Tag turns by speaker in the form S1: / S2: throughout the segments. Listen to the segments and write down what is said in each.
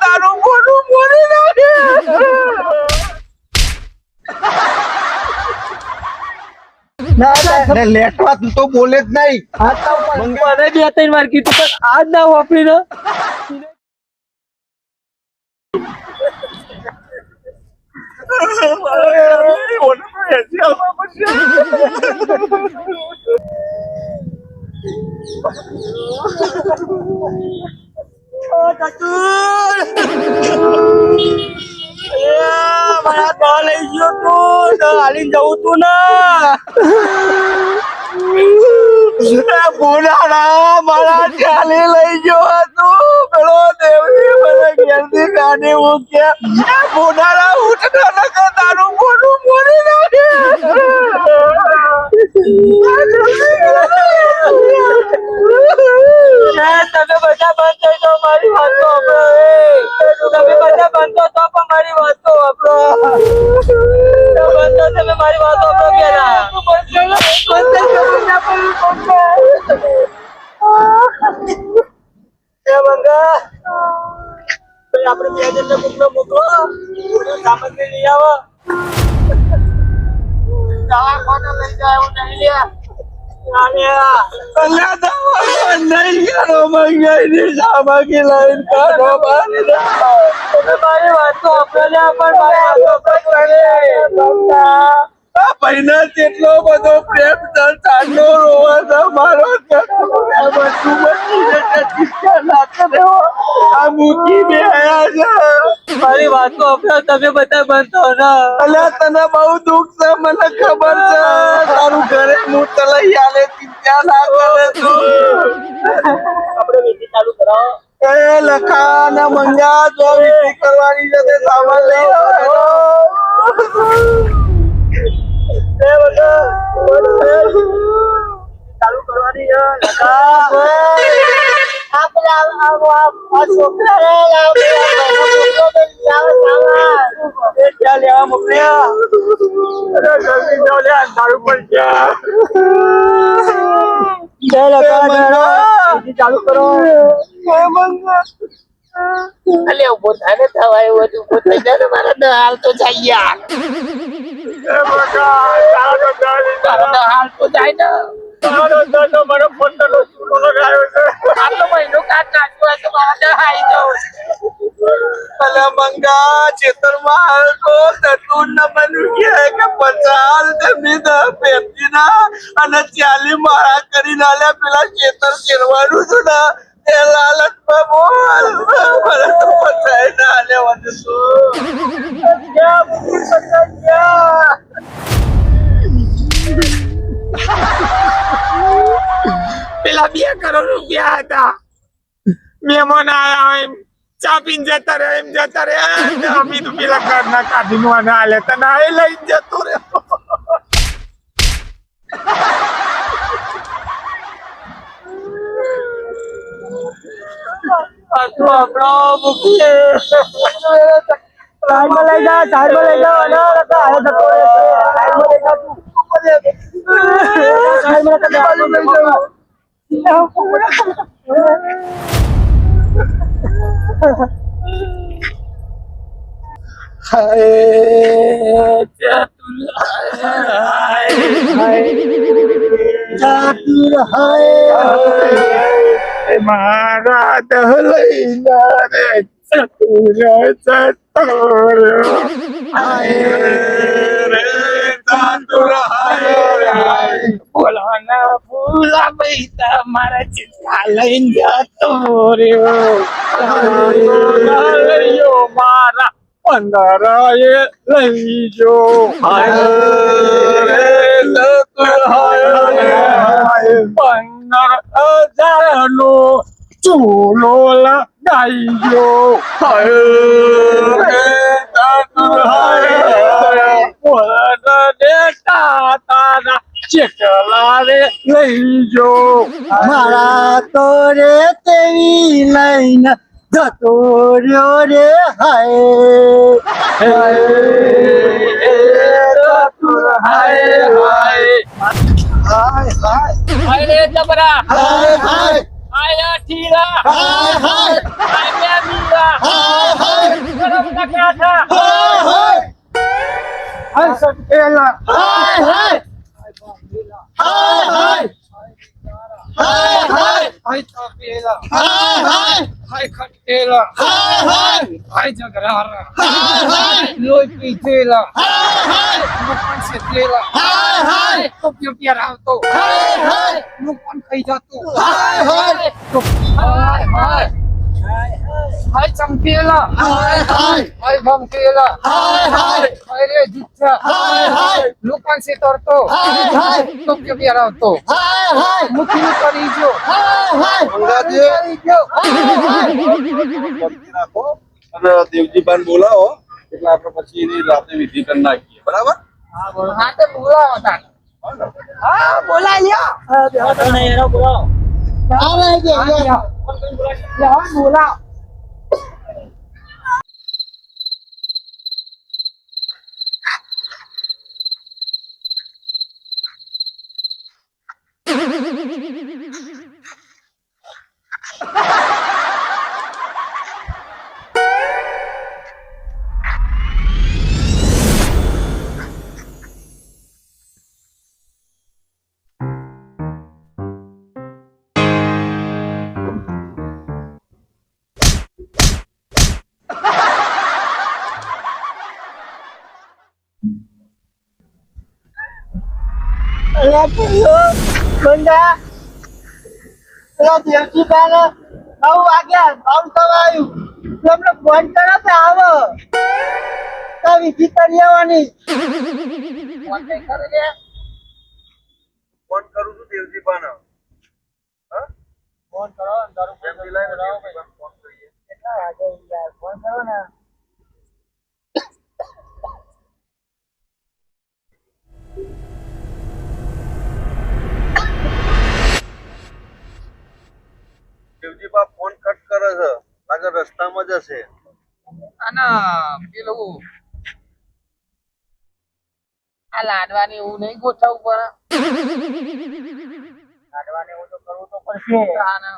S1: તારું મોઢું મોડી નાખે.
S2: ના લેટવા તો બોલે જ નહીં.
S3: મને 2-3 વાર કીધું પણ આજ ના વાપરીને
S1: મારા દવા લઈ ગયો તું હાલીને જવું તું ને બોલાડા મારા ચાલી લઈ ગયો હતું પેલો દેવની મને ઘેરથી ગાડી મૂક્યા બોલાડા ઉઠના નકા તારું મોઢું મોડી નાખે.
S3: તમે બધા બંધ થઈ જાઓ મારી વાત તો તમે બધા બંધ તો પણ મારી વાત તો બંધ તમે મારી વાત તો પેલા આપણે 2 જણને મોકલો સામગ્રી લઈ આવો. દવાખાને લઈ જાય એવું નહીં લે. મારી વાત તો
S1: ભાઈના જેટલો બધો પ્રેમ ચાંદો રોવા મારો આ મૂકી બે
S3: મારી વાત તો તમે બધા બનતો ને
S1: અલ્યા તને બહુ દુઃખ છે મને ખબર છે તારું ઘરે હું ચલાઈ આલે ચિંતા ના કરે તું
S3: આપણે વિધિ ચાલુ કરાવો.
S1: એ લખા ના મંગા જો વિધિ કરવાની છે તે સામાન લઈ આવો.
S3: ચાલુ કરવાની છે લખા લેવા મોકલ્યા. ચાલુ કરો. અલે ઉભો થાય ને થવાય ઉભો થઈ જાય ને મારા હાલ તો જાય યાર. હાલ તો જાય ને આટલો મહિનો કાઢ નાખ્યો તો મારા આવી જાવ.
S1: અલ્યા મંગા ચેતરમાં હાલ તો તું ન બન્યું કે 50 જમીન પેપી ના અને 40 મારા કરીને આલ્યા પેલા ચેતર કેરવાનું છું ને એ લાલચમાં બોલ મને તો પચાય ના આલ્યા
S2: પેલા 2 કરોડ રૂપિયા હતા. મહેમાન આયા હોય ચા પીને જતા રહે એમ જતા રહે અમી તો પેલા ઘરના કાઢી નું આને આલે તને આ લઈ જતો રે.
S3: આપણો મૂકીએ સાઈડમાં લઈ જા સાઈડમાં લઈ જાઓ અને હાલે થતો રહે સાઈડમાં લઈ જા સાઈડમાં લઈ જાઓ.
S2: મારા દહલઈના રે ચતુર ચતુર બોલાના ફૂલા બૈતા મારા ચિત્તા લઈને જતો રહ્યો મારા 15 લઈ જો નો ચૂલો લગાઈજો તારા ચેકલા રે લઈજો
S3: મારા તો રે તેવી લઈને જતો રહ્યો રે હાય હાય રે જબરા
S1: હાય હાય
S3: આયા ઠીલા
S1: હાય હાય
S3: આયા મીરા
S2: ચંપેલા હાય ચંપેલા હાય ખટેલા હાય જગરારા લોહી પીધેલા મુખન સેતેલા તો પ્યો આવતો મુખન ખાઈ જતો હાય ચંપેલા હાય ભમકેલા હાય રે જીચ્છા મુખન સે તરતો તો પ્યો આવતો મુખી કરી જો
S1: મંગાજી રાખો અને દેવજીબાન બોલાવો એટલે આપણે પછી એની રાતે વિધિ કરી નાખીએ બરાબર
S2: હા તો બોલાવો તાન હા બોલાય લ્યો બોલાવો
S3: બંદા પેલા દેવજીબાન 9 વાગ્યા 9 થવાયું તમને ફોન કરો તો આવો તો વિધિ કરી આવવાની
S1: ફોન કરું છું દેવજીબાન
S3: ફોન કરો
S1: ફોન કરીએ
S3: કેટલા વાગે યાર ફોન કરો ને
S1: દેવજીબા ફોન કટ કરે છે લાગે રસ્તામાં જ હશે
S2: અને પેલું આ લાડવાની એવું નહીં ગોઠવવું પડે
S3: કાઢવાને એવું તો કરવું તો પડશે
S2: આને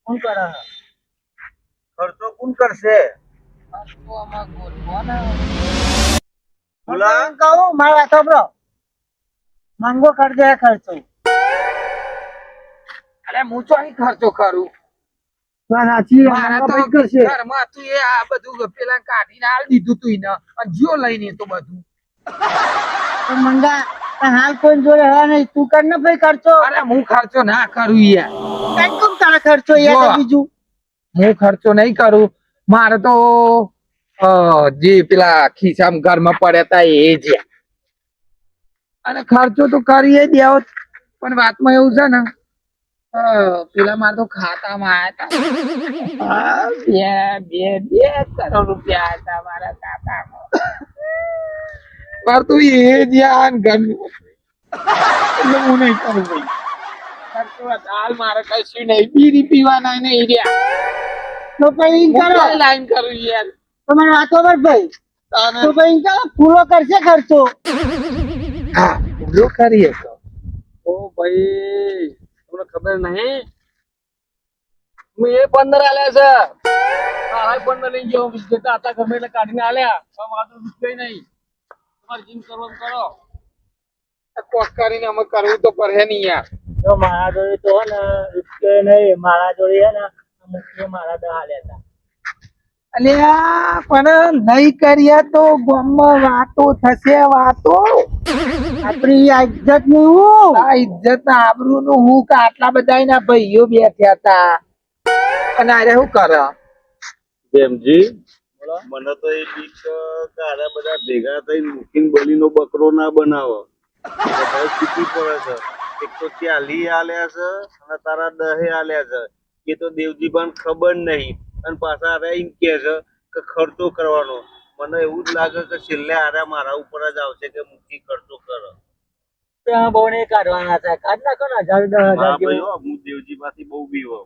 S3: શું કરે
S1: ખર્ચો કોણ કરશે
S2: તો આમાં ગોઠવો ને
S1: બોલા
S3: કહું મારા વાત સાંભળો માંગો કરી દે ખર્ચો
S2: અરે હું તો અહીં ખર્ચો કરું
S3: સાચી
S2: મારા તો ઘરમાં તું એ આ બધું પેલા કાઢીને આલ દીધું તું એને અને જીઓ લઈને તો બધું
S3: મંગા હાલ કોઈ જોડે હે નહીં તું કર ને ભાઈ ખર્ચો
S2: અરે હું ખર્ચો ના કરું યાર
S3: કઈ કેમ તારે ખર્ચો યાર
S2: જો.
S3: બીજું
S2: હું ખર્ચો નહીં કરું મારે તો જે પેલા ખિસ્સામાં ઘરમાં પડ્યા તા એ જ અને ખર્ચો તો કરીએ દેવો પણ વાતમાં એવું છે ને પેલા મારે તો ખાતામાં આયા હતા બે કરોડ રૂપિયા હતા મારા ખાતામાં પર તું એ જ યાર ઘરનું એટલે હું નહીં કરું ભાઈ ખર્ચો હાલ મારે કશું નહીં બીડી પીવાના નહીં રહ્યા
S3: તો ભાઈ કરો
S2: લાઈન કરું યાર
S3: તમારે વાતો પર ભાઈ તો ભાઈ કરો પૂરો કરશે ખર્ચો
S2: હા પૂરો કરીએ તો
S4: ઓ ભાઈ તમને ખબર નહીં હું એ 15 આલ્યા છે હા 15 લઈ ગયો જેટલા હતા ગમે એટલે કાઢીને આલ્યા પણ મારું કઈ નહીં તમારે જીમ કરવાનું કરો
S2: કોક કરીને અમે કરવું તો પડે નહીં યાર
S3: જો મારા જોડે તો ને ઇસકે નહીં મારા જોડે હે ને મુખ્ય મારા દહ લેતા
S2: અલ્યા પણ નહીં કરીએ તો ગામમાં વાતો થશે વાતો
S3: આપણી આ ઇજ્જત નું હું
S2: આ ઇજ્જત ના આબરૂ નું હું કે આટલા બધા એના ભાઈઓ બેઠ્યા હતા અને અરે શું કરે
S1: પ્રેમજી મને તો એ બીક કે આરા બધા ભેગા થઈને મૂકીને બલીનો બકરો ના બનાવો બધા છૂટી પડે છે એક તો 40 આલ્યા છે અને તારા 10 આલ્યા છે એ તો દેવજીબાન ખબર નહીં અને પાછા આરે એમ કે છે કે ખર્ચો કરવાનો મને એવું જ લાગે કે છેલ્લે આરા મારા ઉપર જ આવશે કે મૂકી ખર્ચો કરો
S3: ત્યાં બહુ નહીં કાઢવાના હતા કાઢ નાખો ને 1000 10,000
S1: હા ભાઈ
S3: જેવું.
S1: હો, હું દેવજીબાથી બહુ બીવો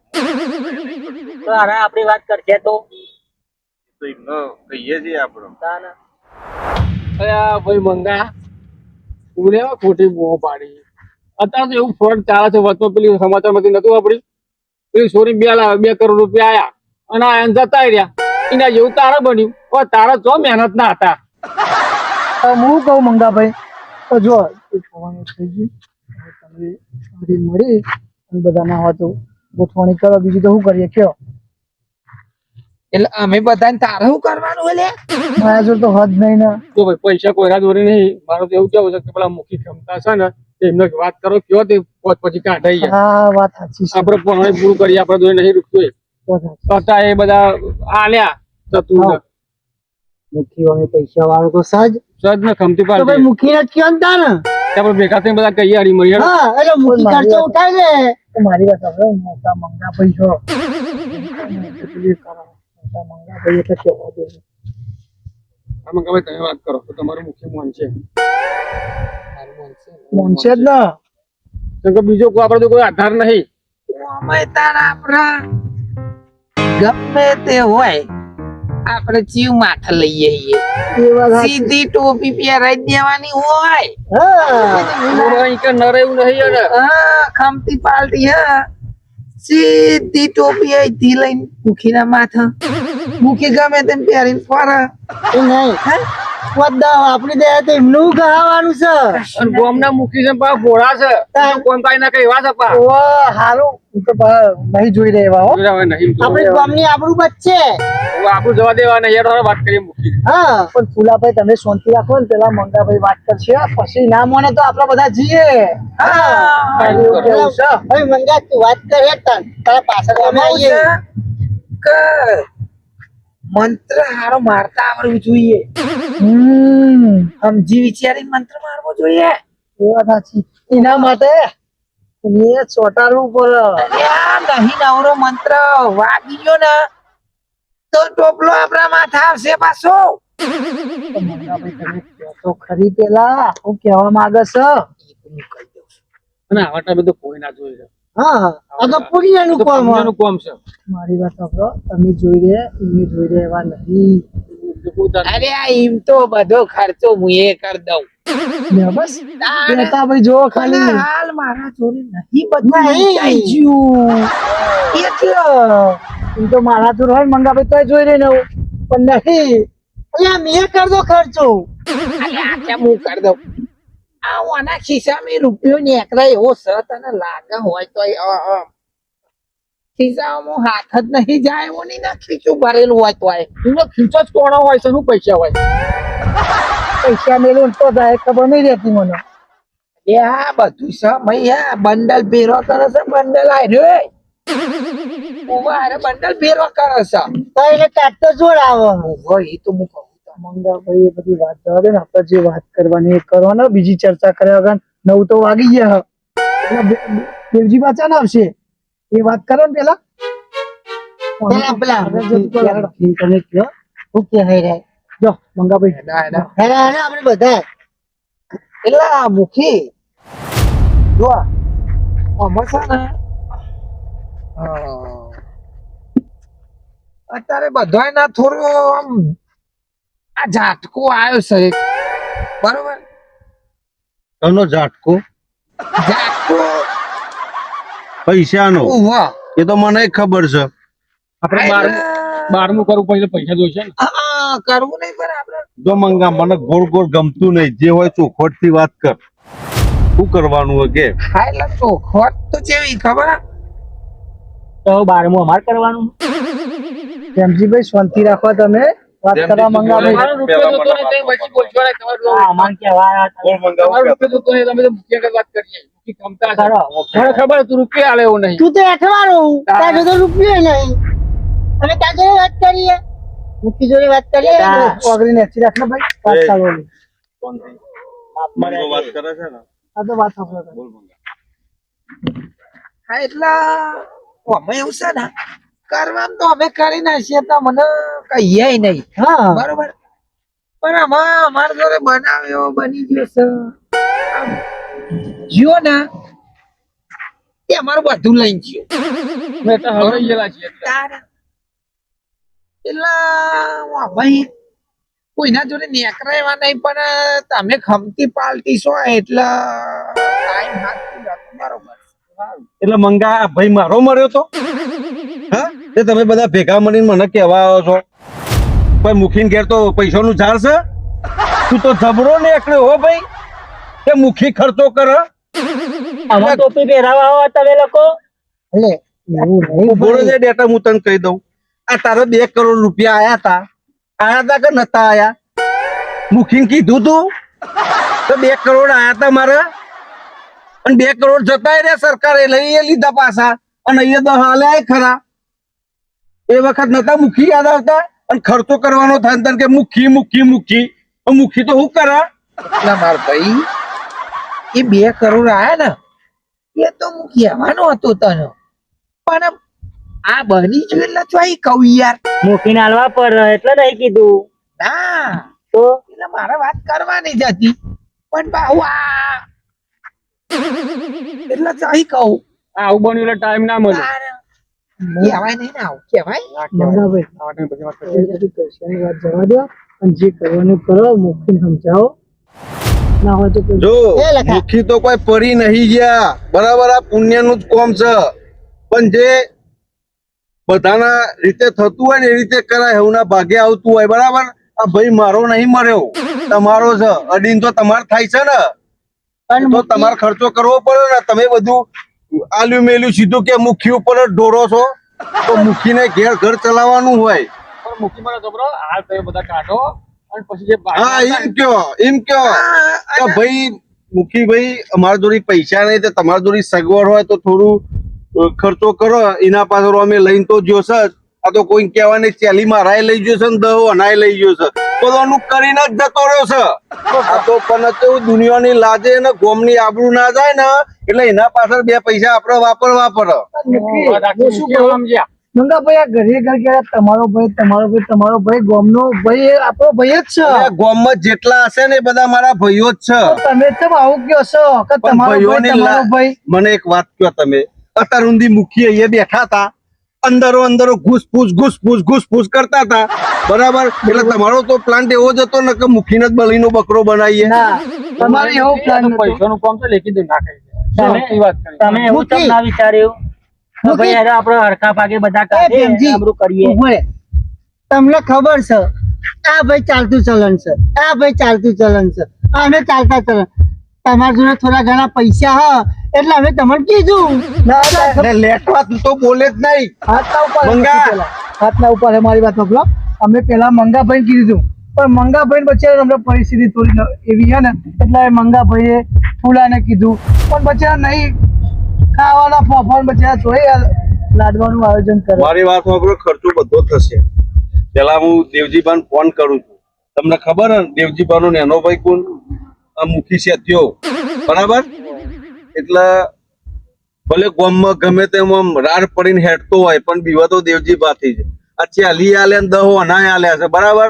S3: તો હારે આપણી વાત કરશે તો
S1: તો એમને કહીએ છીએ આપણે
S3: તાને.
S4: અલ્યા ભાઈ મંગા તું લેવા ખોટી બૂમો પાડી અત્યારે તો એવું ફ્રોડ ચાલે છે વચમાં પેલી સમાચારમાંથી નતું આપડી પેલી સોરી 2 કરોડ રૂપિયા આયા અને આ જતા રહ્યા એના જેવું તારા બન્યું હવે તારા જો મહેનત ના હતા
S3: હું કહું મંગાભાઈ તો જો એ થવાનું થઈ ગયું હવે તમે બધી મળી અને બધા ના હોય તો ગોઠવણી કરો બીજું તો શું કરીએ કયો
S2: એટલે અમે બધાને તારે શું કરવાનું એટલે
S3: મારા જોડે તો હદ નહીં ને
S4: તો ભાઈ પૈસા કોઈના દોરી નહીં. મારું તો એવું કેવું છે કે પેલા મુખી ક્ષમતા છે ને એમને વાત કરો કયો તે પછી કાઢાઈ જાય.
S3: હા વાત સાચી છે
S4: આપડે પણ પૂરું કરીએ આપડે દોરી નહીં રૂકતું
S3: વાત સાચી.
S4: કરતા એ બધા આલ્યા ચતુર
S3: હા. મુખી હવે પૈસા વાળો તો સજ
S4: સજ ને ખમતી
S3: તો ભાઈ
S4: પાડે
S3: મુખી ને કયો ને તાને
S4: આપણે ભેગા થઈને બધા કહીએ હળી મળી
S3: હા એટલે મુખી ખર્ચો ઉઠાઈ લે તો મારી વાત સાંભળો મોટા મંગા ભાઈ છો મોટા મંગા ભાઈ એટલે કેવા દે
S4: આમાં કહેવાય તમે વાત કરો તો તમારું મુખ્ય મન છે.
S3: મોનશે જ ને
S4: કેમ કે બીજો કોઈ આપડે તો કોઈ આધાર નહીં.
S2: અમે તારા આપણા ગમે તે હોય આપણે જીવ માથે લઈએ છીએ.
S3: એ વાત સાચી.
S2: સીધી ટોપી પહેરાઈ દેવાની હોય.
S3: હા
S4: અહીં કે ન રહેવું નહીં અને
S2: હા ખમતી પાલટી હા સીધી ટોપી અહીંથી લઈને મુખીના માથે મુખી ગમે તેમ પહેરીને ફરે.
S3: એ નહીં બધા આપણી દે તો એમનું કહાવાનું છે
S4: અને ગોમના મુખી છે પા ઘોડા છે કોમ કાઈ ના કઈ એવા છે પા
S3: ઓ હારું હું તો નહીં જોઈ રહ્યા હો
S4: હવે નહીં તો
S3: આપણી ગામની આપણું બચ્ચે
S4: હવે આપણું જવા દેવા નહીં યાર વાત કરીએ મુખી.
S3: હા પણ ફુલાભાઈ તમે શાંતિ રાખો ને પેલા મંગાભાઈ વાત કરશે પછી ના મને તો આપડે બધા જઈએ
S2: હા
S3: એવું કેવું છે હવે મંગા તું વાત કરે તારા પાછળ અમે આવીએ
S2: કે મંત્ર હારો મારતા આવડવું જોઈએ. સમજી વિચારીને મંત્ર મારવો જોઈએ.
S3: એ વાત સાચી એના માટે મેં ચોટાડવું પડે
S2: અલ્યા, નહીં નવરો મંત્ર વાગી ગયો ને તો ટોપલો આપણા માથે આવશે પાછો.
S3: તો મંગાભાઈ તમે કહો તો ખરી પેલા હું કહેવા માંગે છે
S4: અને આવા ટાઈમે તો કોઈ ના જોઈ રહ્યા.
S3: હા આ તો પુણ્યનું કામ હોય.
S4: પુણ્યનું કામ છે.
S3: મારી વાત સાંભળો તમે જોઈ રહ્યા એમને જોઈ રહ્યા એવા નહીં
S2: અરે આ એમ તો બધો ખર્ચો હું એ કરી દઉં.
S3: ને બસ બેટા ભાઈ જો
S2: પણ
S3: ખાલી
S2: હાલ મારા જોડે નહીં બધું
S3: નહીં.
S2: વેચાઈ ગયું.
S3: એટલે એમ તો મારા તો હોય મંગાભાઈ તો જોઈ રહી ને પણ નહીં અલ્યા મેં કર દો ખર્ચો
S2: અલ્યા, આ કેમ હું કરી દઉં? આ ઓના ખિસ્સામાં રૂપિયો નીકળે એવો છે તને લાગે હોય તો ખિસ્સામાં હાથ જ નહીં જાય એવો નહીં ના ખીચું ભરેલું હોય તો
S4: એનો ખીચો જ કોણો હોય છે શું પૈસા હોય
S3: પૈસા મેળવું તો જાય ખબર નહીં રહેતી મને
S2: એ હા બધું છે ભૈયા બંડલ ભેરો કરે છે બંડલ આર્યો ઉભા અરે બંડલ ભેરો કરે છે
S3: તો એને કાઢતો જોડ આવે
S2: ઉભો એ તો હું કહું
S3: મંગાભાઈ એ બધી વાત જવા દે ને આપણે જે વાત કરવાની એ કરવાના બીજી ચર્ચા કર્યા વગર 9 તો વાગી ગયા દેવજી બાચા ના આવશે એ વાત કરો ને પેલા
S2: પેલા
S3: તમે કયો હું કે હે રે જો મંગાભાઈ
S2: હેડા, હેડા.
S3: હેરા હેરા આપણે બધા
S2: પેલા મુખી જો આમાં છે ને અત્યારે બધાય ના થોડું આમ આ ઝાટકો આવ્યો છે એક. બરોબર
S1: એનો ઝાટકો
S2: ઝાટકો
S1: પૈસાનો
S2: ઉભા.
S1: એ તો મને ખબર છે.
S4: આપણે બારમું કરવું પછી પૈસા જોઈશે ને
S2: હા, કરવું નહીં પણ આપણે
S1: જો મંગા મને ગોળ ગોળ ગમતું નહીં, જે હોય ચોખવટ થી વાત કર. શું કરવાનું હોય કે
S2: હા એટલે ચોખવટ તો જેવી ખબર હે?
S3: તો 12મું અમાર કરવાનું પ્રેમજીભાઈ શાંતિ રાખો તમે વાત કરવા મંગાભાઈ
S4: તમારો રૂપિયો જોતો નહીં તો પછી બોલશો નહીં. તમારું
S3: અમાર કેવા
S1: બોલ મંગા,
S4: તમારો રૂપિયો જોતો નહીં તમે તો મુખ્ય વાત કરીએ મુખ્ય ક્ષમતા છે.
S3: કરો.
S4: મને ખબર તું રૂપિયા આલે એવું નહીં
S3: તું તો અઠવાડું તાર જોડે રૂપિયો નહીં અને તાર જોડે વાત કરીએ મુખી જોડે વાત કરીએ ઓગળી નેચી રાખ ને ભાઈ વાત ચાલુ
S1: મંગો વાત કરે છે ને.
S3: આ તો વાત સાંભળો તમે.
S1: બોલ મંગા.
S2: હા એટલે અમે એવું છે ને કરવાનું તો અમે કરી નાખીએ તો મને કહીએ નહીં
S3: હા
S2: બરોબર પણ આમાં અમારા જોડે બનાવ્યો બની ગયો છે આમ જીઓ ને એ અમારું બધું લઈ ગયો
S4: મેં તો હવાઈ ગયેલા છીએ એટલે.
S2: તારે એટલે ભાઈ કોઈના જોડે નેકરાવા નહીં પણ તમે ખમતી પાલટી છો એટલે ટાઈમ હાથથી જતો બરોબર.
S1: એટલે મંગા આ ભાઈ મારો મર્યો તો હા તે તમે બધા ભેગા મળીને મને કહેવા આવો છો કોઈ મુખીન ઘેર તો પૈસાનું ઝાડ છે તું તો જબરો ને એકલો હો ભાઈ કે મુખી ખર્ચો કર
S3: આમાં ટોપી પહેરાવા આવો તમે લોકો એટલે એવું નહીં
S1: બોલો છે ડેટા હું તને કહી દઉં આ તારો 2 કરોડ રૂપિયા આયા તા કે નતા આયા મુખી કીધું તું તો 2 કરોડ આયા તા મારા અને 2 કરોડ જતા રહ્યા સરકારે લઈ લીધા પાછા અને અહીંયા 10 હાલ્યા ખરા એ વખત નતા મુખી યાદ આવતા અને ખર્ચો કરવાનો થાય તને કે મુખી તો શું કરે
S2: એટલે માર ભાઈ એ 2 કરોડ આયા ને એ તો હું કહેવાનું હતું તને પણ આ બની ગયું એટલે ચોઈ કહું યાર
S3: મૂકીને હાલવા પર એટલે નહીં કીધું
S2: ના
S3: તો
S2: એટલે મારે વાત કરવાની જ હતી પણ બાહુ આ એટલે ચોઈ કહું
S4: આવું બન્યું એટલે ટાઈમ ના મળે
S2: કહેવાય નહીં ને આવું કહેવાય
S3: પૈસાની વાત જવા દો અને જે કરવાનું કરો મૂકીને સમજાવો ના હોય તો
S1: જો મુખી તો કોઈ પરી નહીં ગયા બરાબર આ પુણ્ય નું જ કોમ છે પણ જે બધાના રીતે થતું હોય ને એ રીતે કરાય એવના ભાગે આવતું હોય બરાબર આ ભાઈ મારો નહીં મર્યો તમારો છે અડીન તો તમારે થાય છે ને તો તમારે ખર્ચો કરવો પડે ને તમે બધું આલ્યું મેલ્યું સીધું કે મુખી ઉપર જ ઢોરો છો તો મુખીને ઘેર ઘર ચલાવવાનું હોય
S4: પણ મુખી મને જબરો હાલ તમે બધા કાઢો અને પછી જે
S1: હા એમ કયો કે ભાઈ મુખી ભાઈ અમારા જોડે પૈસા નહીં તો તમારા જોડે સગવડ હોય તો થોડું ખર્ચો કરો એના પાછળ અમે લઈને તો જોશે જ આ તો કોઈ કહેવા નહીં ચાલી મારાય લઈ જશે ને 10 અનાય લઈ જશે બધાનું કરીને જ જતો રહ્યો છે આ તો પણ કેવું દુનિયાની લાજે ને ગોમની આબરૂ ના જાય ને એટલે એના પાછળ 2 પૈસા આપણે વાપરવા પડે
S3: મંગાભાઈ આ ઘરે ઘર કે તમારો ભાઈ ગામનો ભાઈ આપણો ભાઈ જ છે
S1: ગોમમાં જેટલા હશે ને એ બધા મારા ભાઈઓ જ છે
S3: તમે કેમ આવું કયો છો કે તમારો ભાઈ
S1: મને એક વાત કહો તમે અત્યાર સુધી મુખી અહીંયા બેઠા હતા અંદરો ઘૂસફૂસ કરતા હતા બરાબર એટલે તમારો તો પ્લાન્ટ એવો જ હતો ને કે મુખીને જ બલીનો બકરો બનાવીએ
S3: તમારે એવો પ્લાન
S4: પૈસાનું કામ તો લેખી દે ના કરી
S3: તમે એવું કેમ ના વિચાર્યું ભાઈ યાર આપણે હરખા ભાગે બધા કાઢે આબરૂ કરીએ તમને ખબર છે આ ભાઈ ચાલતું ચલન છે અમે ચાલતા ચલન તમારા જોડે થોડા ઘણા પૈસા હ એટલે અમે તમને કીધું
S1: લેટવા તું તો બોલે જ નહીં
S3: હાથના ઉપર મારી વાત સાંભળો અમે પેલા મંગાભાઈ કીધું પણ મંગાભાઈ પછી અમને પરિસ્થિતિ થોડી એવી છે ને એટલે મંગાભાઈએ ફૂલાને કીધું પણ બચ્ચા નહીં ખાવાના ફોફાન બચ્ચા જોઈ લાડવાનું આયોજન કરે
S1: મારી વાત સાંભળો ખર્ચો બધો થશે પેલા હું દેવજીબાન ફોન કરું છું તમને ખબર ને દેવજીબાનો નેનો ભાઈ કોણ મુખી છે ત્યો બરાબર એટલે ભલે ગામમાં ગમે તેમ આમ રાડ પડીને હેઠતો હોય પણ બીવા તો દેવજીબાથી જ આ ચાલી આલે ને 10 અનાય આલ્યા છે બરાબર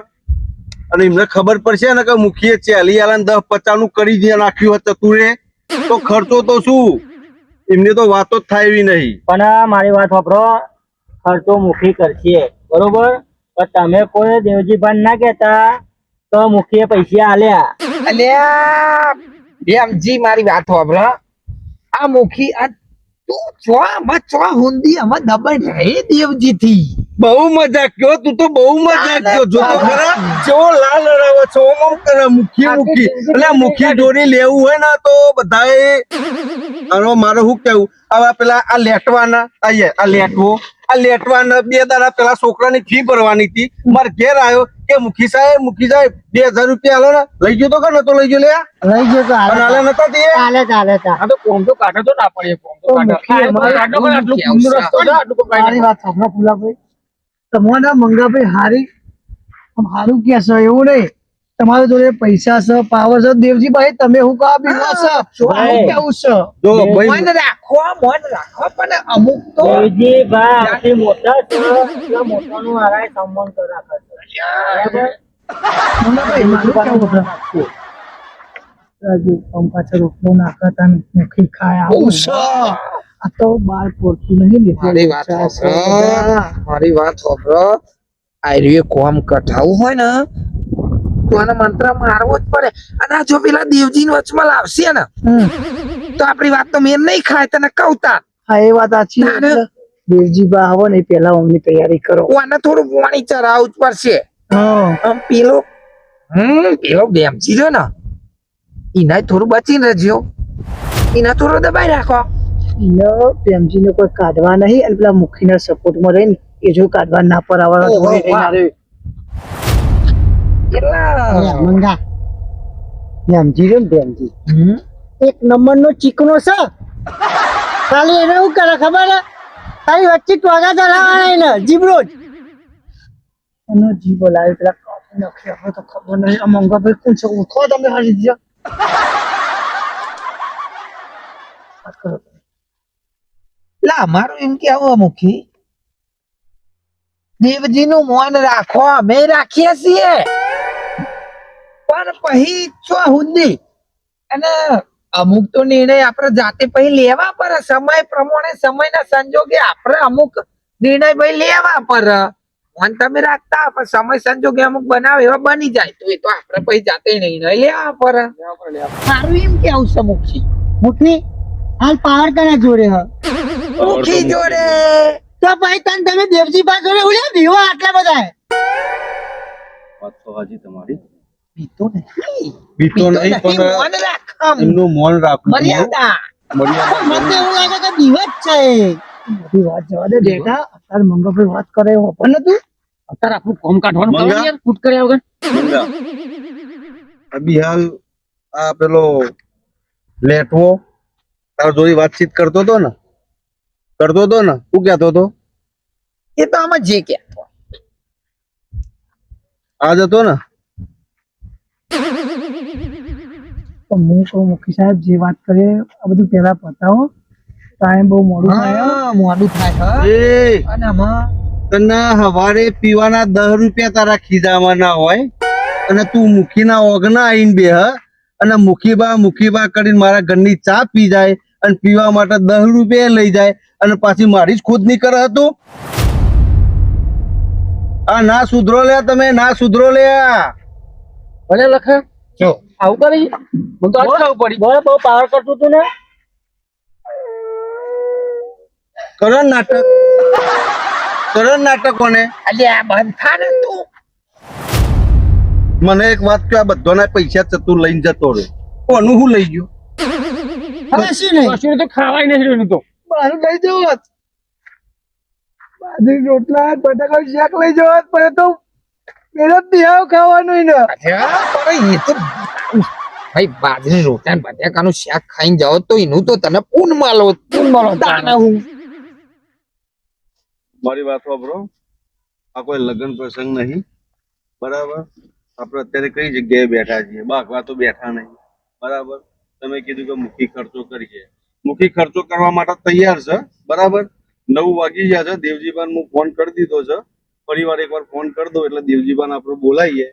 S1: અને એમને ખબર પડશે ને કે મુખીએ ચાલી આલે ને 10-50 નું કરી દે નાખ્યું હતું તુરે તો ખર્ચો તો શું એમને તો વાતો જ થાય એવી નહીં
S3: પણ મારી વાત સાંભળો ખર્ચો મુખી કરશે બરોબર પણ તમે કોઈ દેવજીભાઈ ના કેતા તો મુખીએ પૈસા આલ્યા
S2: અલ્યા બેમજી મારી વાત સાંભળો આ મુખી આ તું ચો હુંદી આમાં દબાઈ રહી દેવજી થી
S1: બહુ મજાક કયો તું તો બહુ મજાક કયો જો તો ખરા જો લાલ લડાવો છો ઓમ કરે મુખી એટલે મુખી દોરી લેવું હોય ને તો બધાએ અરે મારે શું કેવું હવે પેલા આ લેટવાના આ લેટવાના 2 દાડા પેલા છોકરાની ફી ભરવાની હતી મારે ઘેર આવ્યો કે મુખી સાહેબ 2000 રૂપિયા હાલો ને લઈ ગયો તો કે નતો લઈ ગયો લે
S3: લઈ ગયો તો
S1: હાલે નતા દે
S3: ચાલે
S4: આ તો કોમ તો કાઢો તો ના પડે કોમ તો કાઢો આટલું કુંડો રસ્તો છે આટલું
S3: મારી વાત સાંભળો ફુલાભાઈ તમારા મંગાભાઈ હારું કે છે એવું નહીં તમારા જોડે પૈસા છે પાવર છે દેવજીભાઈ તમે હું કા બીવા છે કેવું છે
S1: જો ભાઈ
S2: મન રાખો પણ અમુક તો
S3: દેવજીભાઈ મોટા છે એટલે મોટાનું હારાય સન્માન તો રાખે છે મંગાભાઈ મારું કેવું છે રાજુ પાછળ રોટલો નાખતા મુખી ખાય આવું છે આ તો બાર પડતું નહીં
S2: મારી વાત સાંભળો આયરીએ કોમ કઢાવું હોય ને તો આને મંત્ર મારવો જ પડે અને આ જો પેલા દેવજી વચમાં લાવશે ને તો આપણી વાત તો મેન નહીં ખાય તને કવતા
S3: હા એ વાત સાચી દેવજીબા આવો ને પેલા અમની તૈયારી કરો
S2: આને થોડું પાણી ચરાવવું જ પડશે
S3: હા
S2: આમ પેલો પેલો બેમજી રહ્યો ને એના થોડું બચીને રહેજો, એના થોડું દબાઈ રાખો.
S3: પ્રેમજીને કોઈ કાઢવા નહીં અને પેલા મુખીના સપોર્ટમાં રહીને એ જો કાઢવા ના પર આવવાના
S2: ઓહો,
S3: જોડે રહીને
S2: વાહ.
S3: આવે.
S2: એટલા
S3: મંગા પ્રેમજી રે ને પ્રેમજી
S2: હમ?
S3: એક નંબરનો ચીકણો છે. ખાલી એને શું કરે ખબર હે? તારી વચ્ચે ટોગા ચલાવવાના એને જીબરો જ. એનો જીબો લાવી પેલા કાપી નાખે. હવે તો ખબર નહીં આ મંગાભાઈ કોણ છે. ઓળખો તમે હારી દીધા. વાત કરો તમે.
S2: લા મારું એમ કેવું મુખી, દેવજી નું મોન રાખો, અમે રાખીએ છીએ, પણ પછી છો સુધી અને અમુક તો નિર્ણય આપણે જાતે પછી લેવા પડે. સમય પ્રમાણે સમયના સંજોગે આપણે અમુક નિર્ણય પછી લેવા પડે. મોન તમે રાખતા પણ સમય સંજોગે અમુક બનાવે એવા બની જાય તો એ તો આપણે પછી જાતે નિર્ણય લેવા પડે. મારું એમ કેવું છે મુખી.
S3: મુખી હાલ પાવર કના જોડે હ
S2: મુખી જોડે
S3: તો ભાઈ તમે દેવજી પાસે જોડે ઉડ્યા દીવા આટલા બધા
S1: વાત તો હાજી તમારી.
S2: પીતો નહીં,
S1: પીતો નહીં, પણ
S2: મોન રાખમ,
S1: એમનું મોન રાખવું
S2: મર્યાદા.
S3: મને એવું લાગે કે દીવા જ છે. બધી વાત જવા દે બેટા. અત્યારે મંગાભાઈ વાત કરે એવો પણ નતું.
S4: અત્યારે આપણું કોમ કાઢવાનું
S1: મંગા.
S4: કરો યાર, કૂટ કર્યા વગર.
S1: મંગા અભી હાલ આ પેલો લેટવો તાર જોડી વાતચીત કરતો હતો ને શું કહેતો હતો?
S2: એ તો આમાં જે કે
S1: આજ હતો ને
S3: તો હું કહું મુખી સાહેબ જે વાત કરીએ આ બધું પેલા પતાવો. ટાઈમ બહુ મોડું થાય હો.
S2: હા, મોડું થાય હા.
S1: એ
S2: અને આમાં
S1: તને હવારે પીવાના 10 રૂપિયા તારા ખીજામાં ના હોય અને તું મુખીના ઓગના આવીને બે અને મુખીબા કરીને મારા ઘરની ચા પી જાય અને પીવા માટે 10 રૂપિયા લઈ જાય અને પાછી મારી જ ખુદ ની કરે હતું. આ ના સુધરો લે તમે, ના સુધરો લે.
S4: ભલે લખા
S2: જો
S4: આવું કરી મને તો આજ ખાવું પડી.
S3: બહુ પાવર કરતું હતું ને.
S1: કરો ને નાટકોને.
S2: અલ્યા બંધ થા ને તું.
S1: મને એક વાત કે આ બધાના પૈસા ચતુર લઈને જતો રહ્યો, કોનું હું લઈ ગયો?
S3: હવે શું નહીં
S4: કશું તો ખાવાય નહીં રહ્યું તો.
S3: મારું લઈ જવું બાજરી રોટલા બટાકા શાક લઈ જવા પડે તો પેલા પિયાવ ખાવાનું ને.
S2: અચ્છા, પણ એ તો ભાઈ બાજરી રોટલા ને બટાકાનું શાક ખાઈને જાઓ તો એનું તો તને પૂન માલો તાને હું.
S1: મારી વાત વાપરો, આ કોઈ લગ્ન પ્રસંગ નહીં, બરાબર? આપણે અત્યારે કઈ જગ્યાએ બેઠા છીએ? બાકવા તો બેઠા નહીં, બરાબર? તમે કીધું કે મુખી ખર્ચો કરીએ, મુખી ખર્ચો કરવા માટે તૈયાર છે, બરાબર? 9 વાગી ગયા છે. દેવજીબાન હું ફોન કરી દીધો છે. ફરીવાર એકવાર ફોન કરી દો એટલે દેવજીબાન આપણે બોલાવીએ,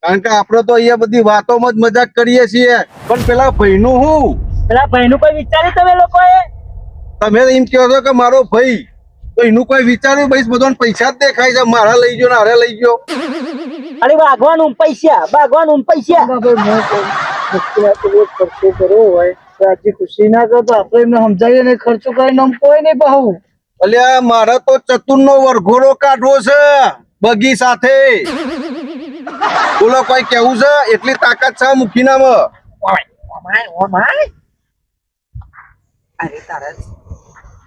S1: કારણ કે આપણે તો અહીંયા બધી વાતોમાં જ મજાક કરીએ છીએ, પણ પેલા ભાઈનું હું?
S3: પેલા ભાઈનું કોઈ વિચાર્યું તમે લોકોએ?
S1: તમે એમ કહો છો કે મારો ભાઈ, તો એનું કોઈ વિચાર્યું? ભાઈ બધાને પૈસા જ દેખાય છે, મારા લઈ ગયો ને હારે લઈ ગયો.
S3: અરે ભાગવાનું પૈસા ખર્ચો કરવો હોય તો આજે ખુશી ના કરો તો આપણે એમને સમજાવીએ ને ખર્ચો કરીને આમ કોઈ નહીં પાહું.
S1: અલ્યા મારે તો ચતુરનો વરઘોડો કાઢવો છે બગી સાથે. બોલો કોઈ કેવું છે? એટલી તાકાત છે મુખીનામાં.
S2: ઓમાય અરે તારા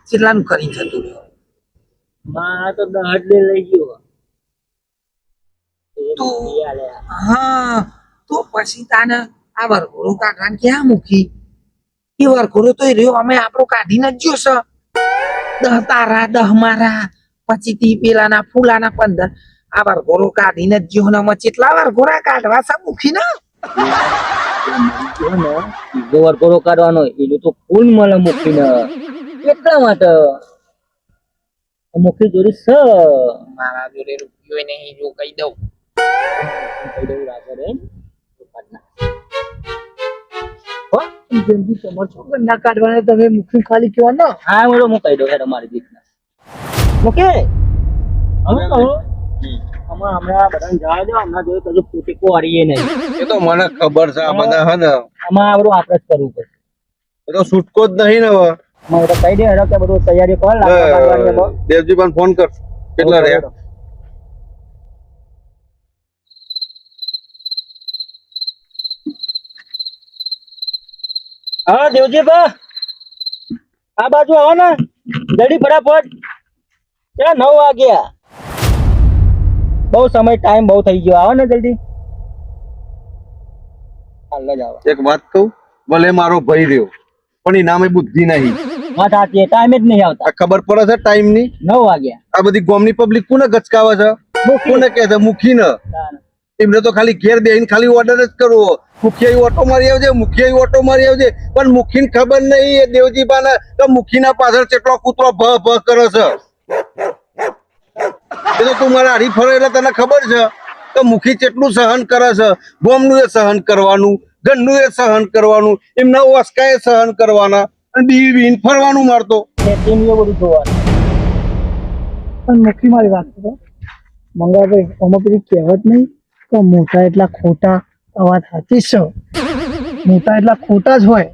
S2: કેટલાનું કરી જતું રહ્યો
S3: માં તો દહડ લઈ ગયો.
S2: તું હા તો પછી તાને આ વરઘોડો કાઢવાનું ક્યાં મૂકી? એ વરઘોડો તો એ રહ્યો અમે આપણો કાઢીને જ જોશે. 10 તારા 10 મારા પછી તી પેલાના ફૂલાના 15 આ વરઘોડો કાઢીને જ જો ને અમે કેટલા વરઘોડા કાઢવા છે મૂકી ને.
S3: વરઘોડો કાઢવાનો એનું તો ફૂલ મળે મૂકીને એટલા માટે મુખી જોડી છે.
S2: મારા જોડે રૂપિયો નહીં જો કહી દઉં.
S3: ના કાઢવાને તમે મુખી ખાલી કહેવા ને. હા હું કહી દઉં તમારી રીતના મુખી હમણાં બધાને જવા દો. હમણાં જોયું કજુ ફૂટીકો હારીએ નહીં.
S1: એ તો મને ખબર છે, આ બધા હે ને
S3: આમાં આ બધું આપણે જ કરવું પડશે.
S1: એ તો છૂટકો જ નહીં ને હવે.
S3: આમાં તો કહી દે હેડો કે બધું તૈયારી કર.
S1: દેવજીબાન ફોન કર, કેટલા રહ્યા?
S5: હા દેવજી બા આ બાજુ આવો ને જલ્દી ફટાફટ ત્યાં 9 વાગ્યા બહુ સમય ટાઈમ બહુ થઈ ગયો આવો ને જલ્દી હાલ જ આવો
S1: એક વાત કહું, ભલે મારો ભાઈ રહ્યો પણ ઇનામે બુદ્ધિ નહીં.
S5: વાત સાચી ટાઈમ જ નહીં આવતા
S1: આ ખબર પડે છે ટાઈમ ની?
S5: 9 વાગ્યા
S1: આ બધી ગામની પબ્લિક કોને ગચકાવે છે? કોને કહે છે? મુખી ને. એમને તો ખાલી ઘેર બેહીને ખાલી ઓર્ડર જ કરવો, મુખિયા ઓટો મારી આવજે, મુખિયા ઓટો મારી આવજે, પણ મુખીને ખબર નહીં એ દેવજીબાને કે મુખીના પાછળ કેટલો કૂતરો ભ ભ કરે છે. એ તો તું મારા હારી ફરે એટલે તને ખબર છે કે મુખી કેટલું સહન કરે છે. ગોમનું એ સહન કરવાનું, ઘરનું એ સહન કરવાનું, એમના ઓસકા એ સહન કરવાના, અને બીન ફરવાનું મારતો.
S5: બધું જોવાનું
S3: પણ મુખી મારી વાત કરો મંગાભાઈ, આમાં પેલી કહેવત નહીં કે મોટા એટલા ખોટા. આ વાત સાચી જ છે, મોટા એટલા ખોટા જ હોય.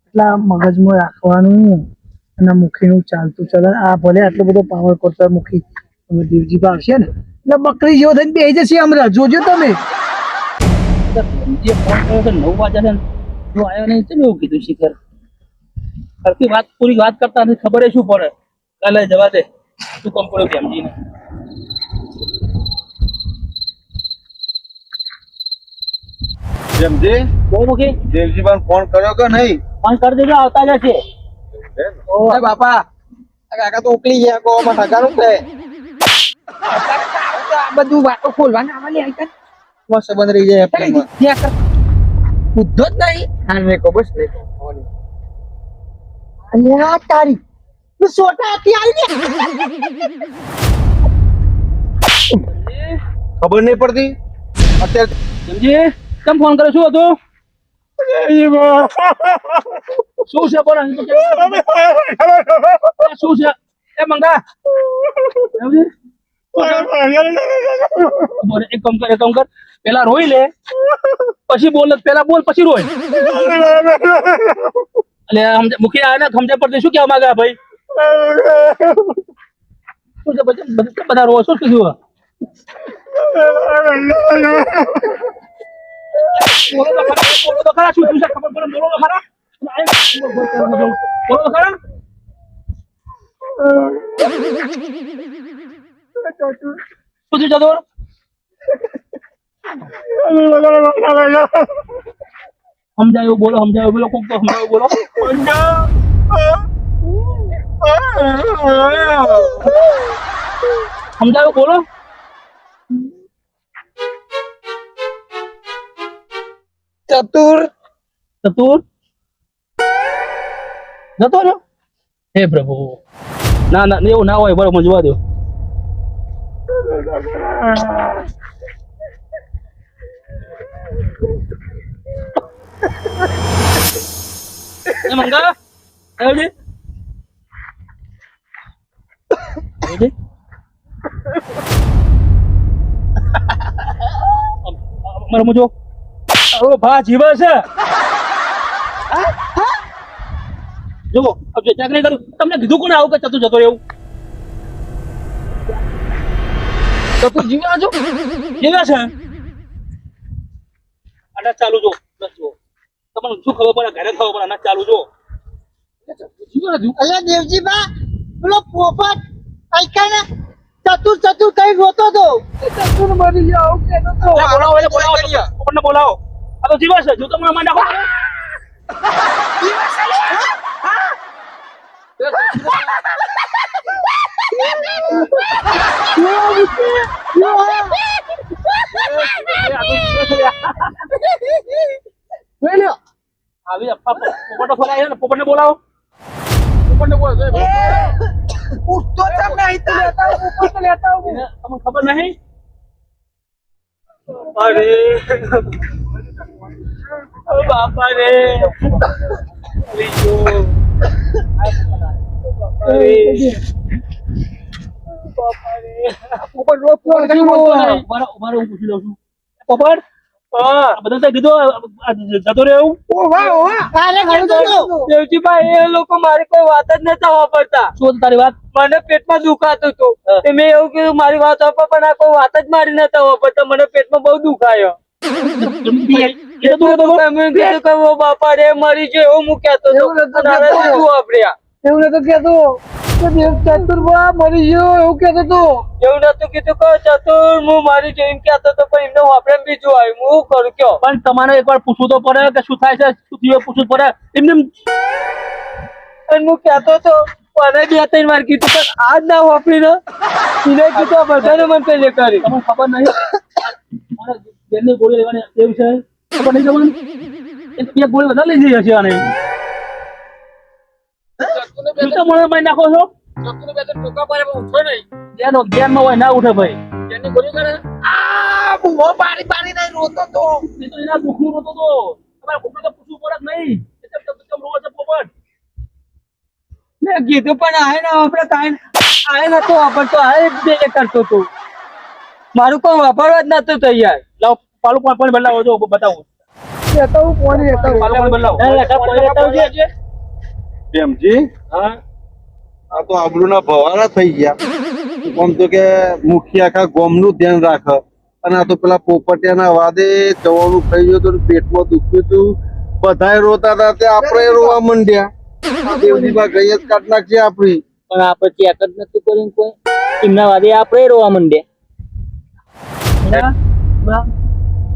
S3: એટલા મગજમાં રાખવાનું અને મુખીનું ચાલતું ચલણ. આ ભલે આટલો બધો પાવર કરતો મુખી, તમે દેવજી બા આવશે ને એટલે બકરી જેવો થઈને બેસી જશે હમણાં, જોજો તમે.
S5: જે ફોન કર્યો તો 9 વાગ્યા ને જો આવ્યો નહીં તમે એવું કીધું શિખર સરખી વાત પૂરી વાત કરતા નથી ખબર શું પડે કાલે જવા દે શું કામ પડ્યું ભેમજીને
S1: સમજે?
S5: બહુ મૂકી
S1: દેવજીબાને ફોન કર્યો કે નહીં?
S5: ફોન કરી દેજો આવતા જશે
S2: ઓય બાપા, આ કાકા તો ઉકલી ગયા કો માં ઠગાનું છે. આ બધું વાતો ખોલવાના આવાલી આઈ કર મસ્ત બંધ રહી જાય એપ્લિકેશન ત્યાં કર ઉદ્ધત નહીં. હા મેં કો બસ નહીં કોની
S3: અલ્યા તારી તું સોટા આથી આવી
S1: ખબર નહીં પડતી અત્યારે?
S5: સમજી કેમ ફોન કર્યો શું હતું શું છે બોલો શું છે એ મંગા સમજી એક કામ કર પેલા રોઈ લે પછી બોલ પેલા બોલ પછી રોય એટલે મુખી આવે ને સમજે પડતી શું કેવા માંગે ભાઈ શું છે બધા રો શું કીધું બોલો તો ખરા શું થયું છે ખબર પડે બોલો તો ખરા બોલો તો ખરા શું થયું જતો સમજાયું બોલો કોક તો સમજાયું બોલો સમજાયું બોલો
S2: ચતુર
S5: જતો રહ્યો હે પ્રભુ ના એવું ના હોય બરોબર જોવા દો મંગા મારો મુજો ભા જીવે છે જો ચેક નહીં કરું તમને કીધું કોને આવું કે ચતું જતો રહેવું ચતું જીવ્યા છો જીવ્યા છે અનાજ ચાલુ જો બસ જો તમને શું ખબર પડે ઘરે ખબર પડે અનાજ ચાલુ જો
S3: અલ્યા દેવજી બા પેલો પોપટ આઈકા ને ચતુર કઈ રોતો તો ચતુર મરી જાવ કેતો તો
S5: બોલાવો કોને બોલાવો આ તો જીવે છે જો તમને માં નાખો આવી પોપટો ફરાય ને પોપટને બોલાવો પોપટને બોલાવો
S2: ઉઠતો તમને આઈતા ઉપર લેતા આવું
S5: તમને ખબર નહીં અરે બાપા રે પોપટ રોજ ઉભારો હું પૂછી લઉં છું પોપટ બધા કીધું જતો રહ્યો
S6: દેવજીભાઈ એ લોકો મારી કોઈ વાત જ નતા વાપરતા.
S5: શું તારી વાત
S6: મને પેટમાં દુખાતું હતું મેં એવું કીધું મારી વાત વાપર પણ આ કોઈ વાત જ મારી નતા વાપરતા મને પેટમાં બહુ દુખાયો તમે કીધું કે વો બાપા રે મરી ગયો એવું હું કહેતો હતો.
S3: એવું નતું
S6: તારે
S3: કહેતો.
S6: શું વાપર્યા?
S3: એવું નતો કેતો કે દેવ ચતુરબા મરી ગયો એવું કેતો તો.
S6: એવું નતું કીધું કે ચતુર હું મારી ગયો એમ કહેતો હતો, પણ એમને વાપરે બીજું આવ્યું. હું શું કરું કયો?
S5: પણ તમારે એકવાર પૂછવું તો પડે કે શું થાય છે, શું થયું પૂછવું પડે. એમને
S6: અને હું કહેતો હતો મને 2-3 વાર કીધું પણ આજ ના વાપરી ને એને કીધું આ બધાને મને પેલે કરી.
S5: તમને ખબર નહીં મારે બેનની ગોળી લેવાની એવું છે, ખબર નહીં જવાનું એક ગોળી વધારે લઈ જઈ હશે આને. જૂતા મને મારી નાખો છો.
S4: ચતુને બે ત્રણ ટોકા પાડે પણ ઉઠો નહીં.
S5: જેનો જ્ઞાનમાં હોય ના ઉઠે ભાઈ.
S4: જેની ગોળી કરે
S2: બુઓ પાડી પાડીને રોતો તો.
S5: એ તો એના દુઃખનું રોતો તો. તમારે કોકને તો પૂછવું પડે જ નહીં. કેમ રોવો છો પોપટ?
S6: મેં કીધું પણ આય ના વાપરે કાંઈ આય નતો વાપરતો, આય બે કરતો હતો. મારું કોઈ વાપરવા જ નતું તૈયાર.
S5: લાવો પાલું પાણી બદલાવો જો બતાવું.
S3: કહેતો હું કોણ રહેતો હું.
S5: પાલું પાણી બદલાવો.
S1: પ્રેમજી
S5: હા
S1: આ તો આબરૂના ભવારા થઈ ગયા. આમ તો કે મુખી આખા ગામનું ધ્યાન રાખે અને આ તો પેલા પોપટિયાના વાદે જવાનું થઈ ગયું હતું, પેટમાં દુખ્યું હતું, બધાય રોતા હતા તે આપણે રોવા માંડ્યા. આ દેવજીબા ગઈ જ કાઢ નાખી આપડી.
S6: પણ આપણે ચેક જ નતું કર્યું કોઈ. એમના વાદે આપણે રોવા માંડ્યા.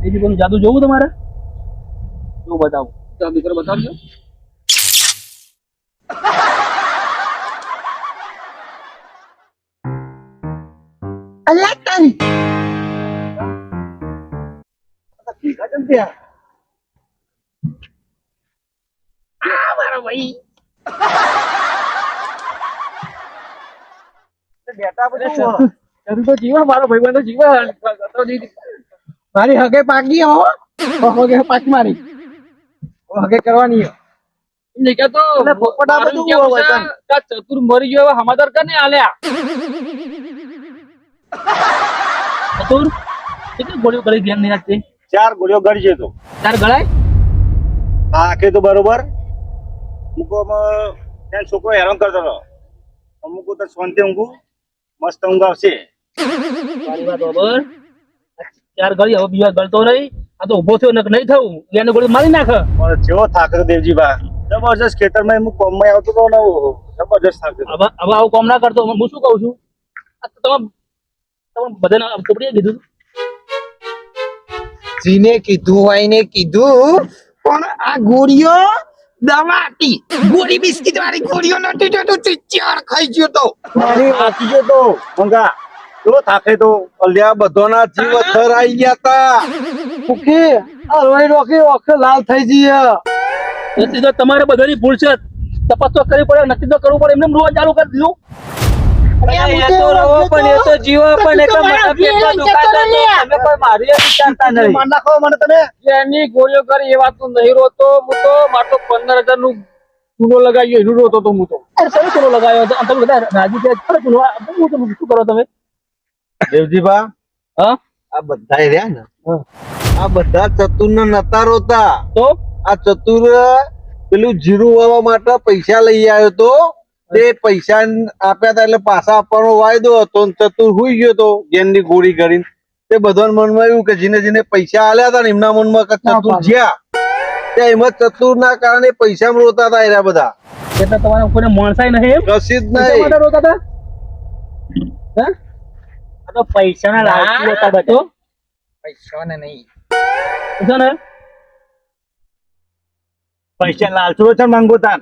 S5: બીજું બધું જાદુ જોવું તમારે? જો બતાવું.
S4: તો દીકરો બતાવજો.
S2: અલ્યા તારી. આ મારો ભાઈ.
S4: ચતુ તો જીવા, મારો ભાઈબંધ તો જીવા.
S3: મારી હગે પાકી હો. હગે પાકી મારી હગે કરવાની હો.
S4: એમને કહેતો
S3: એટલે પોપટ આ બધું
S4: મારું
S3: હોય
S4: કેવું છે કે ચતુર મરી ગયો એવા સમાચાર કને આલ્યા.
S5: ચતુર કેટલી ગોળીઓ કરી ધ્યાન નહીં રાખતી?
S1: 4 ગોળીઓ ગળી છે તો
S5: તાર ગળાય
S1: આખે તો બરોબર. મૂકોમાં ત્યાં છોકરો હેરાન કરતો હતો. અમુક તો શાંતિ ઊંઘું મસ્ત ઊંઘ આવશે.
S5: મારી વાત બરાબર. 4 ગળી હવે બીજા ગળતો નહીં. આ તો ઉભો થયો નહીં થવું એને ગોળી મારી નાખે.
S1: પણ જેવો થાક હતો દેવજીબા, જબરજસ્ત ખેતરમાં હું કોમમાં આવતો હતો ને જબરજસ્ત થાક હતો.
S5: હવે આવું કામ ના કરતો. હું શું કહું છું, આ તો તમે બધાને ચોપડીએ કીધું
S2: જીને કીધું હોય ને કીધું, પણ આ ગોળીઓ દવા હતી. ગોળી બિસ્કિટ વાળી ગોળીઓ નથી તો તું ચિચર ખાઈ ગયો તો.
S1: મારી વાંચી ગયો તો મંગા કેવો થાકે તો. અલ્યા બધાના જીવ અધર આવી ગયા તા.
S3: સુખી આ રોઈ રોકી ઓખે લાલ થઈ જઈએ.
S5: નથી તો તમારે બધાની ભૂલ છે. તપાસ તો કરવી પડે, નક્કી તો કરવું પડે. એમને રોવા ચાલુ કરી દીધું.
S6: એ તો રવો પણ એ તો જીવો પણ એ તો મારા પેટમાં દુખાતો હતો. તમે કોઈ મારી વિચારતા નહીં.
S1: માર નાખો મને તમે.
S4: એની ગોળીઓ કરી એ વાત તો નહીં રોતો. હું તો મારો 15,000 નું ચૂનો લગાવ્યો એનું રોતો તો હું તો.
S5: તમે ચલો લગાવ્યો હતો. તમે બધા રાજી થયા. ચલો ચલો શું કરો તમે?
S1: દેવજીબા
S5: હા
S1: આ બધા રહ્યા ને, આ બધા ચતુર ને નતા રોતા.
S5: તો
S1: આ ચતુર પેલું જીરું વાવવા માટે પૈસા લઈ આવ્યો તો. તે પૈસા આપ્યા હતા એટલે પાછા આપવાનો વાયદો હતો. ને ચતુર હુઈ ગયો તો ગેનની ગોળી કરીને. તે બધાને મનમાં આવ્યું કે જેને જેને પૈસા આલ્યા હતા ને એમના મનમાં કે ચતુર જ્યાં ત્યાં એમાં ચતુર ના કારણે પૈસા રોતા હતા એરા બધા.
S5: એટલે તમારે કોઈને માણસાઈ નહીં એમ?
S1: કશી જ
S5: એટલા
S1: નહીં.
S5: માટે રોતા હતા? હે?
S6: આ તો પૈસાના લાલચી હતા બધા.
S5: તો
S2: પૈસાને નહીં.
S5: છે ને
S1: પૈસા લાલચુરો છે માંગો તાન.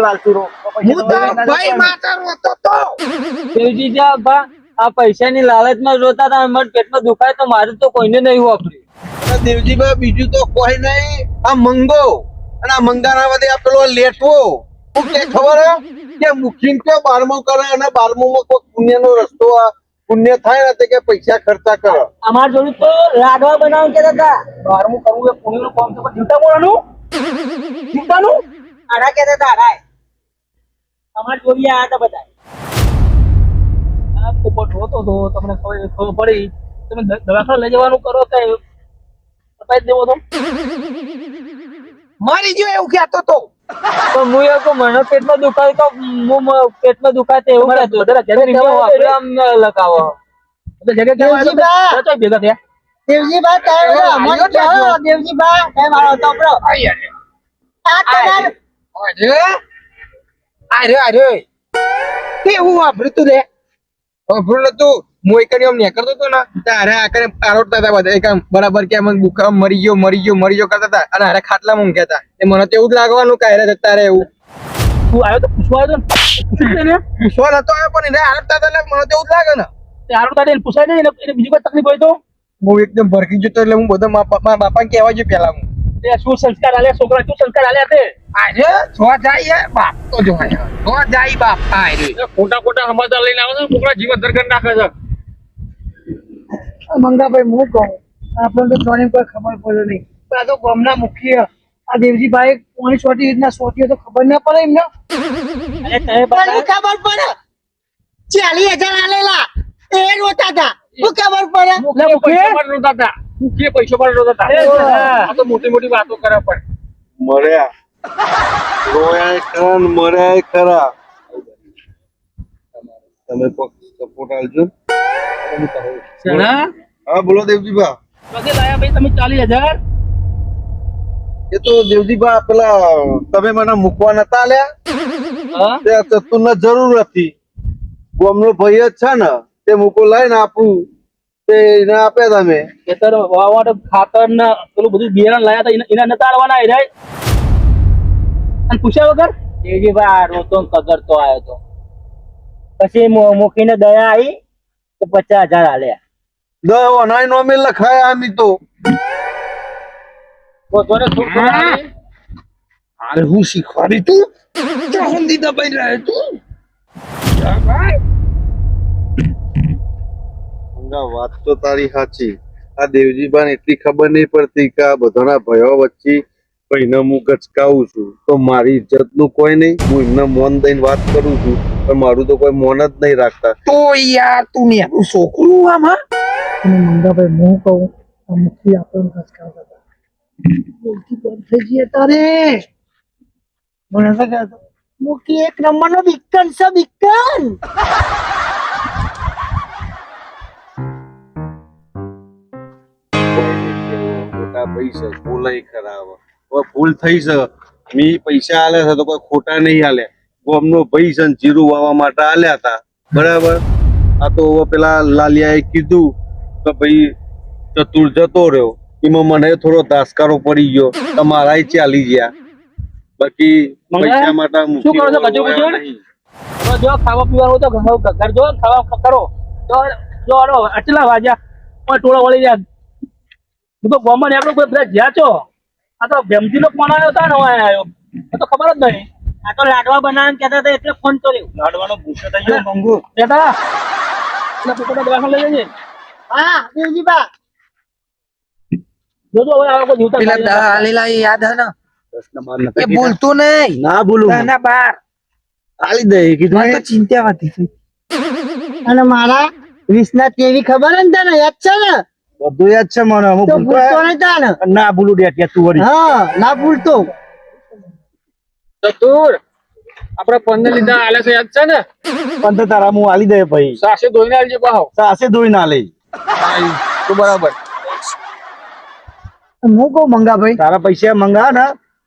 S1: લાલચુરો
S2: હું તો ભાઈ માટે રોતો તો.
S6: દેવજી જા બા આ પૈસાની લાલચમાં રોતા હતા. મારા પેટમાં દુખાય તો મારે તો કોઈને નહીં વાપર્યું.
S1: દેવજીભાઈ બીજું તો કોઈ નહીં. આ મંગો અને આ મંગાના બધે આ પેલો લેટવો શું કે ખબર હે કે મુખી કે 12મો કરે અને 12મોમાં કોઈ પુણ્યનો રસ્તો પુણ્ય થાય ને તે કે પૈસા ખર્ચા કરે.
S6: અમાર જોડે તો લાડવા બનાવવા કહેતા હતા.
S5: 12મું કરવું એ પુણ્યનું કામ છે. પણ જીવતા બોલવાનું જીવતાનું
S6: આડા કહેતા હતા આડા. અમાર જોડે આયા હતા બધા.
S5: આ પોપટ રોતો હતો. તમને ખબર પડી. તમે દવાખાને લઈ જવાનું કરો કે બતાવી દેવો તો?
S2: મરી ગયો એવું કહેતો તો.
S6: પણ હું એવું કહું, મને પેટમાં દુખાય તો હું પેટમાં દુખાય તો એવું કહેતો.
S5: બધા જગ્યાએ
S6: એમને વાપરે આમ લગાવો.
S5: બધા જગ્યાએ કેવા આવ્યા? બધા ચોય ભેગા થયા?
S3: દેવજીબા તમે બધા અમન કહો દેવજીબા તમે મારો તોપરો આ તમાર
S2: અરે કેવું વાપર્યું તું લે વાપર્યું નતું હું એક આમ નીકળતો હતો ને ત્યારે આખરે આરોટતા હતા બધા એક આમ બરાબર કે મને ભૂખમ મરી ગયો કરતા હતા અને હારે ખાટલામાં ઊંઘ્યા હતા એ મને તો એવું જ લાગવાનું કે હારે જતા રહે એવું
S5: તું આવ્યો તો પૂછવા આવ્યો તો પૂછ્યું ને
S2: પૂછવા નતો આવ્યો પણ એને આરોટતા હતા એટલે મને તો એવું જ લાગે ને
S5: તે હારું તારે પૂછાય નહીં એને બીજી કોઈ તકલીફ હોય તો
S2: હું એકદમ ભરકી જતો એટલે હું બધા મારા બાપાને કહેવા ગયો પેલા હું
S5: તે શું સંસ્કાર આલ્યા છોકરા શું સંસ્કાર આલ્યા તે
S2: આજે છો જાય બાપ તો જોવાય છો જાય બાપ આરે
S4: ખોટા ખોટા સમાચાર લઈને આવે છે છોકરા જીવન ધરકર નાખે છે.
S3: મંગાભાઈ હું કહું આપણને તો જોઈને કોઈ ખબર પડે નહીં પણ આ તો ગામના મુખ્ય આ દેવજીભાઈ કોની છોટી રીતના છોટીઓ તો ખબર ના પડે એમને
S5: અરે તમે બધા
S3: ખબર પડે 40,000 આલેલા એ રોતા હતા શું ખબર પડે
S4: પૈસા માટે રોતા હતા. મુખીએ પૈસા માટે રોતા હતા. આ તો મોટી મોટી વાતો કરે પણ
S1: મર્યા રોયા ખરા ને મર્યા ખરા તમે સપોર્ટ આલજો.
S5: શેના?
S1: હા બોલો દેવજીબા.
S5: કદે લાયા ભાઈ તમે 40,000
S1: એ તો દેવજીબા પેલા તમે મને મૂકવા નતા આલ્યા
S5: હા
S1: તે ચતુરને જરૂર હતી. ગામનો ભાઈ જ છે ને તે મૂકો લઈને આપું તે એને આપ્યા તમે.
S5: ખેતર વાવવા માટે ખાતર ને પેલું બધું બિયારણ લાયા હતા એના નતા આલવાના એ રાય અને પૂછ્યા વગર
S6: દેવજીભાઈ આ રોતો ને કગરતો આવ્યો તો પછી મૂકીને દયા આવી તો 50,000 આલ્યા
S1: દહ અનાય નોમે લખાયા આમી તો
S4: જોને છોકરા
S2: હાલ હું શીખવાડી તું ચાહુંદી દબાઈ રહે તું
S1: અંગા વાત તો તારી સાચી. આ દેવજીબા ને એટલી ખબર નહીં પડતી કે આ બધાના ભયો વચ્ચે કઈને હું ગચકાવું છું તો મારી ઇજ્જત નું કોઈ નહીં. હું એમને મોન દઈને વાત કરું છું પણ મારું તો કોઈ મોન જ નહીં રાખતા.
S2: તો યાર તું ને એનું છોકરું આમાં
S3: અને મંગાભાઈ હું કહું આ મુખી આપણને ખચકાવતા હતા બોલતી બંધ થઈ જઈએ તારે મને શું કહેતો મુખી એક નંબરનો વિકન છે વિકન
S1: મોટા પૈસા બોલાય ખરા હવે ભૂલ થઈ છે. મી પૈસા આલે છે તો કોઈ ખોટા નહીં આલે. ગોમનો ભાઈ છે ને જીરું વાવવા માટે આલ્યા હતા બરાબર. આ તો હવે પેલા લાલિયાએ કીધું કે ભાઈ ચતુર જતો રહ્યો એમાં મને થોડો ધાસકારો પડી ગયો તમારા ચાલી ગયા. બાકી પૈસા માટે
S5: શું કરો છો ગજુ ગજુ હવે જો ખાવા પીવાનું તો ઘર જો ખાવા કરો તો જો અડો આટલા વાગ્યા કોઈ ટોળા વળી જાય હું તો ગોમન આપણે કોઈ બધા જ્યાં છો આ તો ભેમજી નો ફોન આવ્યો હતો ને હું આવ્યો તો ખબર જ નહીં
S6: આ તો લાડવા બનાવવાનું કહેતા હતા એટલે ફોન કર્યો
S5: લાડવાનો ભૂસો થઈ ગયો મંગુ બેટા એટલે પોતાના દવાખાને લઈ જજે
S3: હા દેવજીબા
S5: જોજો હવે આ લોકો જીવતા
S2: પેલા
S5: થાય છે.
S2: હાલેલા એ યાદ હે ને એ
S1: બોલ
S2: બોલતો નહીં
S1: ના બોલું
S2: ના બાર
S1: આલી દે કીધું
S2: મને તો ચિંતા વધી ગઈ
S3: અને મારા વિશ્વનાથ કેવી ખબર ને તને યાદ છે ને
S1: બધું યાદ છે મને. હું
S3: તો
S1: ભૂલતો
S3: ભૂલતો નહીં તાને
S1: ના ભૂલું ડે તું વળી.
S3: હા ના ભૂલતો
S4: ચતુર આપડે 15 લીધા આલે છે યાદ છે ને
S1: પણ તારા હું આલી દે ભાઈ
S4: સાસે ધોઈને આલજે પાહો
S1: સાસે ધોઈ ના લે.
S2: તો બરાબર
S3: હું કહું મંગાભાઈ
S1: તારા પૈસા મંગા ને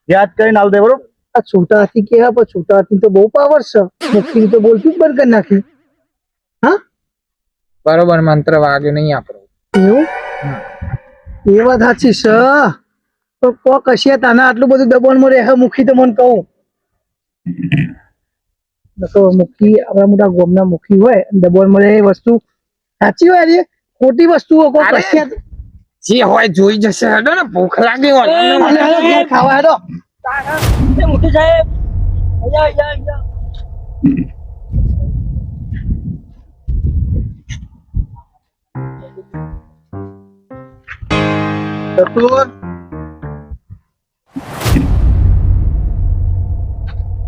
S1: યાદ કરીને આલ દે બરોબર.
S3: આ છોટા હાથી કેવા પણ છોટા હાથી તો બહુ પાવર છે મુખી તો બોલતું જ બંધ કરી નાખી હા
S2: બરોબર મંત્ર વાગ્યો નહીં આપણો
S3: એવું એ વાત સાચી છે તો કોક હશે તાને આટલું બધું દબાણમાં રહે મુખી તો મને કહું તો મુખી આપણા મોટા ગોમના મુખી હોય દબાણમાં રહે એ વસ્તુ સાચી હોય રે ખોટી વસ્તુઓ કોક
S2: અરે,
S3: હશે
S2: જે હોય જોઈ જશે હેડો ને ભૂખ લાગી હોય
S3: અને હેડો ઘેર ખાવા હેડો
S6: એ મોટી સાહેબ અહીંયા અહીંયા અહીંયા
S1: ચતુર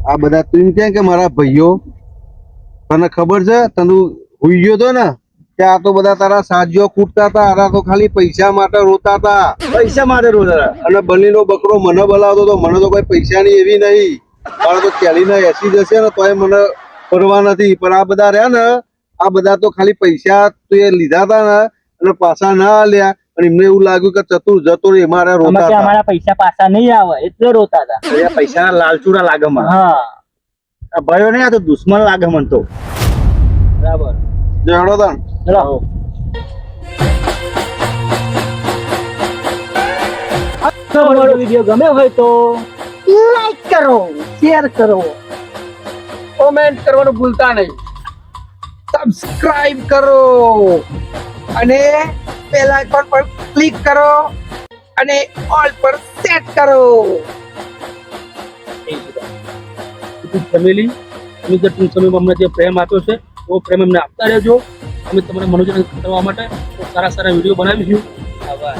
S1: આ બધા તું એમ કે મારા ભાઈઓ તને ખબર છે તને હુઈ ગયો તો ને કે આ તો બધા તારા સાજીઓ કૂટતા હતા. આ તો ખાલી પૈસા માટે રોતા હતા. પૈસા માટે રોતા હતા. અને બલીનો બકરો મને બોલાવતો તો મને તો કોઈ પૈસાની એવી નહીં. મારે તો ચાલીને 80 જશે ને તોય મને પરવા નથી. પણ આ બધા રહ્યા ને આ બધા તો ખાલી પૈસા તું એ લીધા હતા ને અને પાછા ના આલ્યા અને એમને એવું લાગ્યું કે ચતુર જતો રે મારે
S5: અમે
S1: રોતા
S5: કે
S1: હતા.
S5: અમારા પૈસા પાછા નહીં આવે એટલે રોતા હતા.
S7: પૈસા લાલચુડા લાગે મને.
S5: હા
S7: આ ભયો નહીં, આ તો દુશ્મન લાગે મને તો.
S5: બરાબર.
S1: જડો તાણ.
S5: ચલો જો અમારો વિડીયો ગમે હોય તો
S3: લાઈક કરો, શેર કરો,
S2: કોમેન્ટ કરવાનું ભૂલતા નહીં, સબસ્ક્રાઇબ કરો અને બેલ આઇકોન પર ક્લિક કરો અને ઓલ પર સેટ કરો.
S5: ફેમિલી અમે જે ટૂંક સમયમાં અમને જે પ્રેમ આપ્યો છે એવો પ્રેમ અમને આપતા રહેજો. અમે તમને મનોરંજન કરવા માટે સારા સારા વિડીયો બનાવીશું. આભાર.